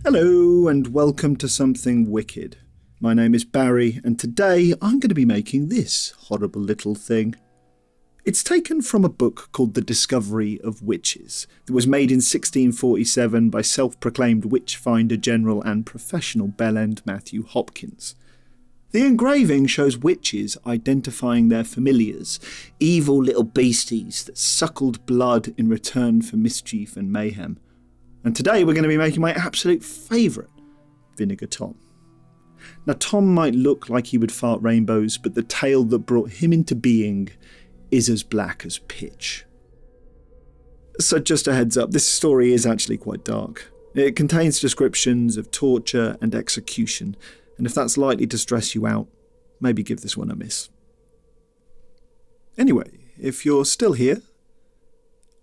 Hello and welcome to Something Wicked. My name is Barry and today I'm going to be making this horrible little thing. It's taken from a book called The Discovery of Witches that was made in 1647 by self-proclaimed Witchfinder General and professional bellend Matthew Hopkins. The engraving shows witches identifying their familiars, evil little beasties that suckled blood in return for mischief and mayhem. And today we're going to be making my absolute favourite, Vinegar Tom. Now Tom might look like he would fart rainbows, but the tale that brought him into being is as black as pitch. So just a heads up, this story is actually quite dark. It contains descriptions of torture and execution, and if that's likely to stress you out, maybe give this one a miss. Anyway, if you're still here,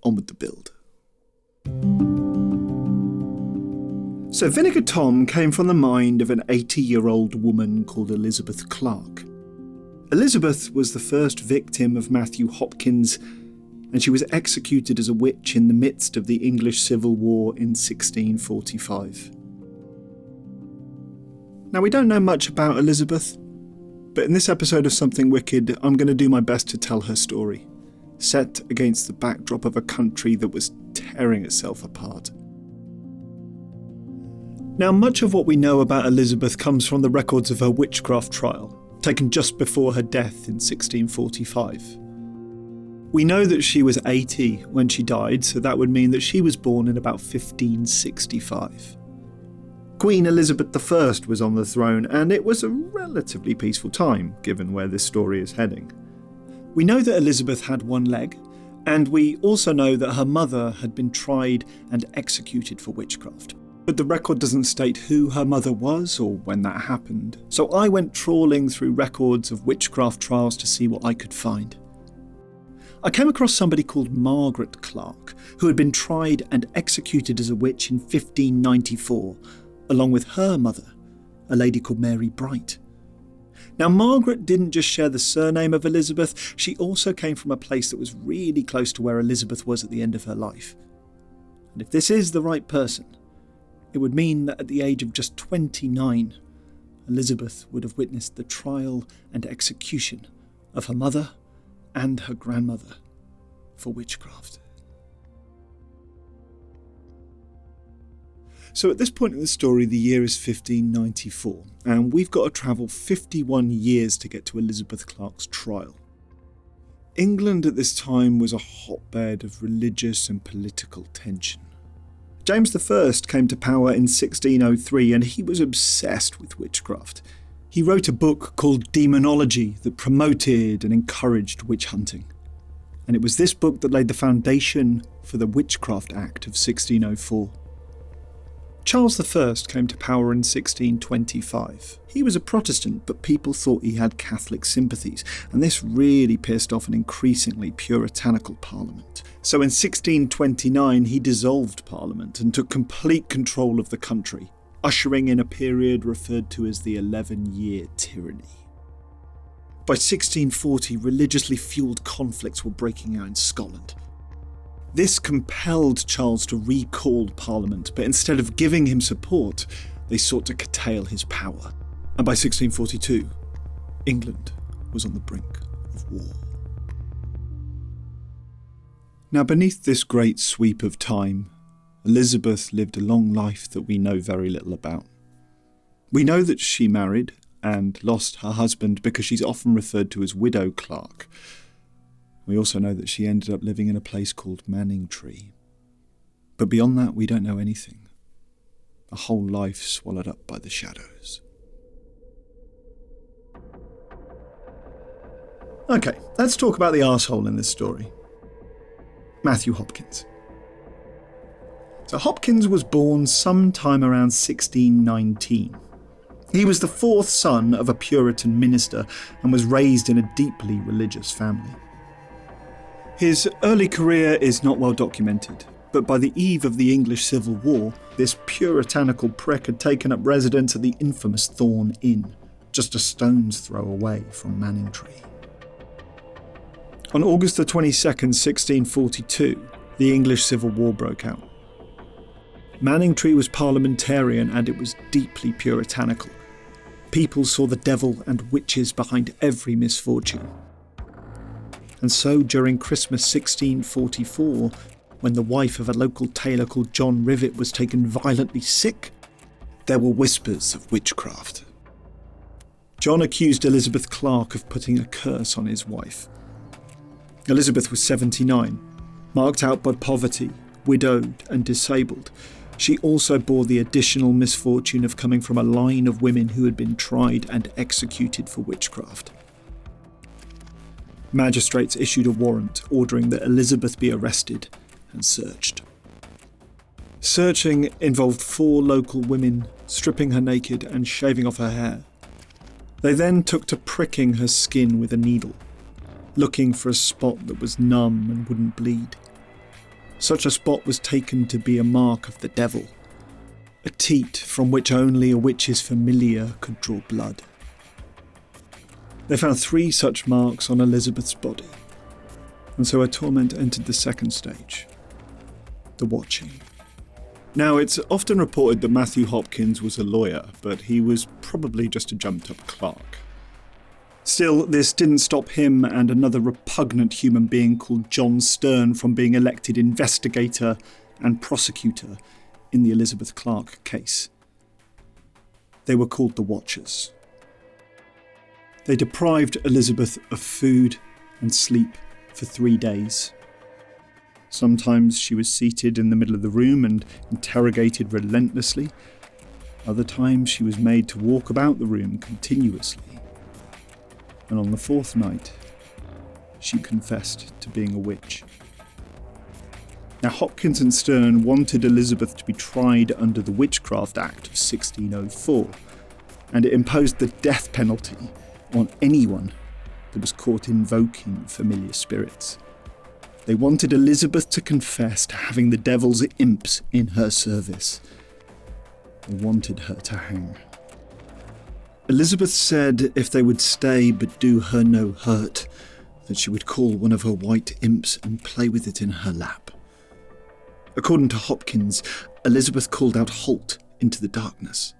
on with the build. So Vinegar Tom came from the mind of an 80-year-old woman called Elizabeth Clarke. Elizabeth was the first victim of Matthew Hopkins, and she was executed as a witch in the midst of the English Civil War in 1645. Now, we don't know much about Elizabeth, but in this episode of Something Wicked, I'm going to do my best to tell her story, set against the backdrop of a country that was tearing itself apart. Now, much of what we know about Elizabeth comes from the records of her witchcraft trial, taken just before her death in 1645. We know that she was 80 when she died, so that would mean that she was born in about 1565. Queen Elizabeth I was on the throne, and it was a relatively peaceful time, given where this story is heading. We know that Elizabeth had one leg, and we also know that her mother had been tried and executed for witchcraft. But the record doesn't state who her mother was or when that happened, so I went trawling through records of witchcraft trials to see what I could find. I came across somebody called Margaret Clarke, who had been tried and executed as a witch in 1594, along with her mother, a lady called Mary Bright. Now, Margaret didn't just share the surname of Elizabeth, she also came from a place that was really close to where Elizabeth was at the end of her life. And if this is the right person, it would mean that at the age of just 29, Elizabeth would have witnessed the trial and execution of her mother and her grandmother for witchcraft. So at this point in the story, the year is 1594, and we've got to travel 51 years to get to Elizabeth Clarke's trial. England at this time was a hotbed of religious and political tension. James I came to power in 1603 and he was obsessed with witchcraft. He wrote a book called Demonology that promoted and encouraged witch hunting. And it was this book that laid the foundation for the Witchcraft Act of 1604. Charles I came to power in 1625. He was a Protestant, but people thought he had Catholic sympathies, and this really pissed off an increasingly puritanical parliament. So in 1629 he dissolved Parliament and took complete control of the country, ushering in a period referred to as the 11-year tyranny. By 1640, religiously fueled conflicts were breaking out in Scotland. This compelled Charles to recall Parliament, but instead of giving him support, they sought to curtail his power. And by 1642, England was on the brink of war. Now, beneath this great sweep of time, Elizabeth lived a long life that we know very little about. We know that she married and lost her husband because she's often referred to as Widow Clarke. We also know that she ended up living in a place called Manningtree. But beyond that, we don't know anything. A whole life swallowed up by the shadows. Okay, let's talk about the arsehole in this story. Matthew Hopkins. So Hopkins was born sometime around 1619. He was the fourth son of a Puritan minister and was raised in a deeply religious family. His early career is not well documented, but by the eve of the English Civil War, this puritanical prick had taken up residence at the infamous Thorn Inn, just a stone's throw away from Manningtree. On August the 22nd, 1642, the English Civil War broke out. Manningtree was parliamentarian and it was deeply puritanical. People saw the devil and witches behind every misfortune. And so during Christmas 1644, when the wife of a local tailor called John Rivet was taken violently sick, there were whispers of witchcraft. John accused Elizabeth Clarke of putting a curse on his wife. Elizabeth was 79, marked out by poverty, widowed and disabled. She also bore the additional misfortune of coming from a line of women who had been tried and executed for witchcraft. Magistrates issued a warrant ordering that Elizabeth be arrested and searched. Searching involved 4 local women stripping her naked and shaving off her hair. They then took to pricking her skin with a needle, looking for a spot that was numb and wouldn't bleed. Such a spot was taken to be a mark of the devil, a teat from which only a witch's familiar could draw blood. They found 3 such marks on Elizabeth's body, and so her torment entered the second stage, the watching. Now, it's often reported that Matthew Hopkins was a lawyer, but he was probably just a jumped-up clerk. Still, this didn't stop him and another repugnant human being called John Stern from being elected investigator and prosecutor in the Elizabeth Clarke case. They were called the Watchers. They deprived Elizabeth of food and sleep for 3 days. Sometimes she was seated in the middle of the room and interrogated relentlessly. Other times she was made to walk about the room continuously. And on the 4th night, she confessed to being a witch. Now, Hopkins and Stern wanted Elizabeth to be tried under the Witchcraft Act of 1604, and it imposed the death penalty on anyone that was caught invoking familiar spirits. They wanted Elizabeth to confess to having the devil's imps in her service. They wanted her to hang. Elizabeth said if they would stay but do her no hurt, that she would call one of her white imps and play with it in her lap. According to Hopkins, Elizabeth called out "halt" into the darkness.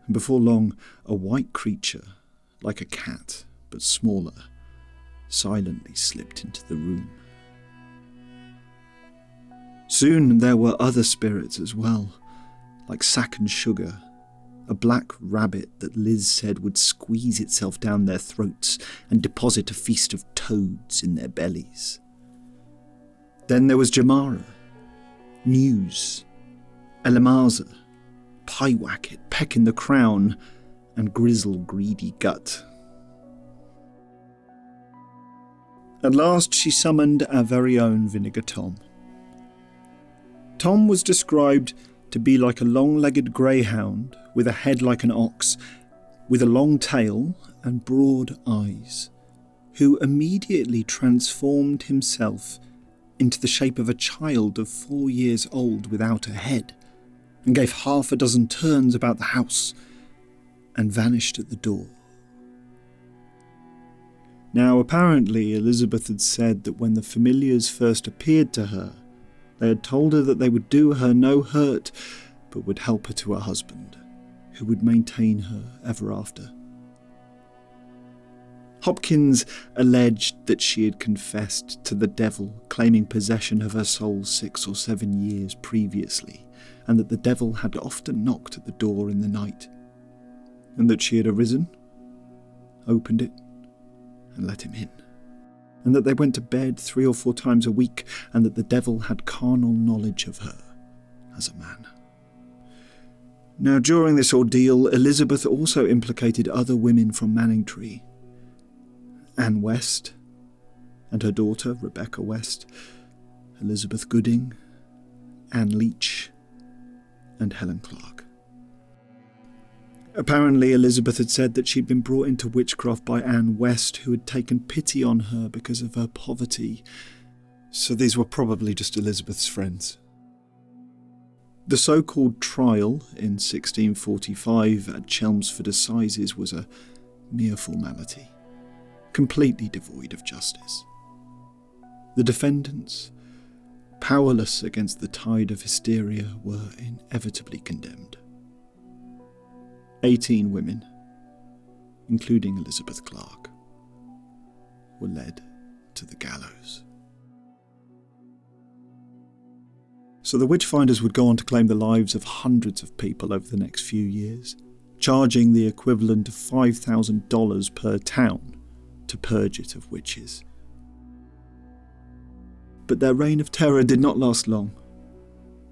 And before long, a white creature, like a cat, but smaller, silently slipped into the room. Soon there were other spirits as well, like Sack and Sugar, a black rabbit that Liz said would squeeze itself down their throats and deposit a feast of toads in their bellies. Then there was Jamara, News, Elamaza, Pyewacket, Peck in the Crown, and Grizzle Greedy Gut. At last she summoned our very own Vinegar Tom. Tom was described to be like a long-legged greyhound with a head like an ox, with a long tail and broad eyes, who immediately transformed himself into the shape of a child of 4 years old without a head, and gave 6 turns about the house, and vanished at the door. Now, apparently, Elizabeth had said that when the familiars first appeared to her, they had told her that they would do her no hurt, but would help her to her husband, who would maintain her ever after. Hopkins alleged that she had confessed to the devil, claiming possession of her soul 6 or 7 years previously, and that the devil had often knocked at the door in the night, and that she had arisen, opened it, and let him in, and that they went to bed 3 or 4 times a week, and that the devil had carnal knowledge of her as a man. Now, during this ordeal, Elizabeth also implicated other women from Manningtree. Anne West, and her daughter, Rebecca West, Elizabeth Gooding, Anne Leach, and Helen Clarke. Apparently, Elizabeth had said that she'd been brought into witchcraft by Anne West, who had taken pity on her because of her poverty, so these were probably just Elizabeth's friends. The so-called trial in 1645 at Chelmsford Assizes was a mere formality, completely devoid of justice. The defendants, powerless against the tide of hysteria, were inevitably condemned. 18 women, including Elizabeth Clarke, were led to the gallows. So the Witchfinders would go on to claim the lives of hundreds of people over the next few years, charging the equivalent of $5,000 per town to purge it of witches. But their reign of terror did not last long.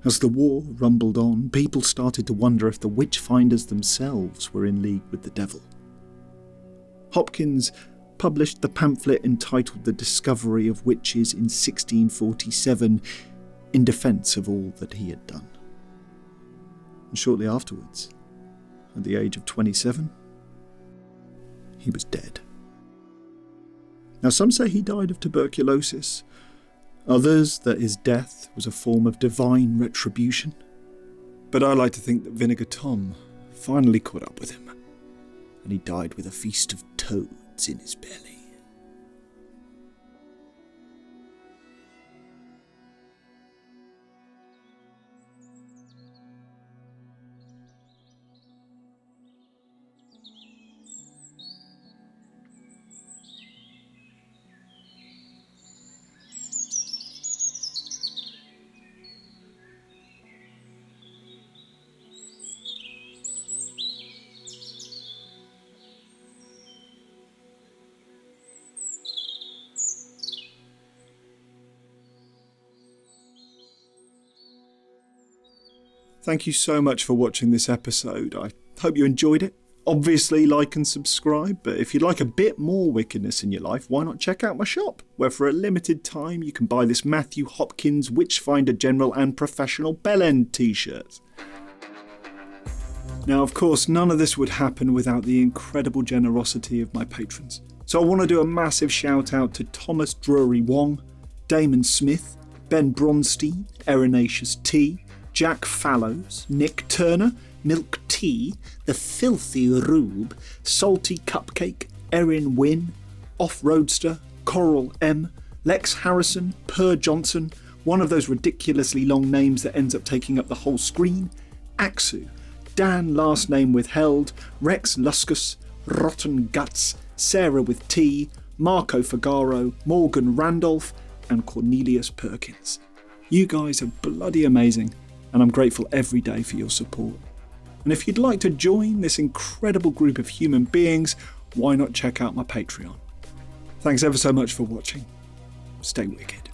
As the war rumbled on, people started to wonder if the Witchfinders themselves were in league with the devil. Hopkins published the pamphlet entitled The Discovery of Witches in 1647 in defence of all that he had done. And shortly afterwards, at the age of 27, he was dead. Now some say he died of tuberculosis, others that his death was a form of divine retribution. But I like to think that Vinegar Tom finally caught up with him, and he died with a feast of toads in his belly. Thank you so much for watching this episode. I hope you enjoyed it. Obviously, like and subscribe, but if you'd like a bit more wickedness in your life, why not check out my shop, where for a limited time you can buy this Matthew Hopkins Witchfinder General and Professional Bellend t-shirts. Now, of course, none of this would happen without the incredible generosity of my patrons. So I want to do a massive shout out to Thomas Drury Wong, Damon Smith, Ben Bronstein, Erinaceous T, Jack Fallows, Nick Turner, Milk Tea, The Filthy Rube, Salty Cupcake, Erin Wynn, Off Roadster, Coral M, Lex Harrison, Per Johnson, one of those ridiculously long names that ends up taking up the whole screen, Axu, Dan last name withheld, Rex Luskus, Rotten Guts, Sarah with T, Marco Fagaro, Morgan Randolph, and Cornelius Perkins. You guys are bloody amazing, and I'm grateful every day for your support. And if you'd like to join this incredible group of human beings, why not check out my Patreon? Thanks ever so much for watching. Stay wicked.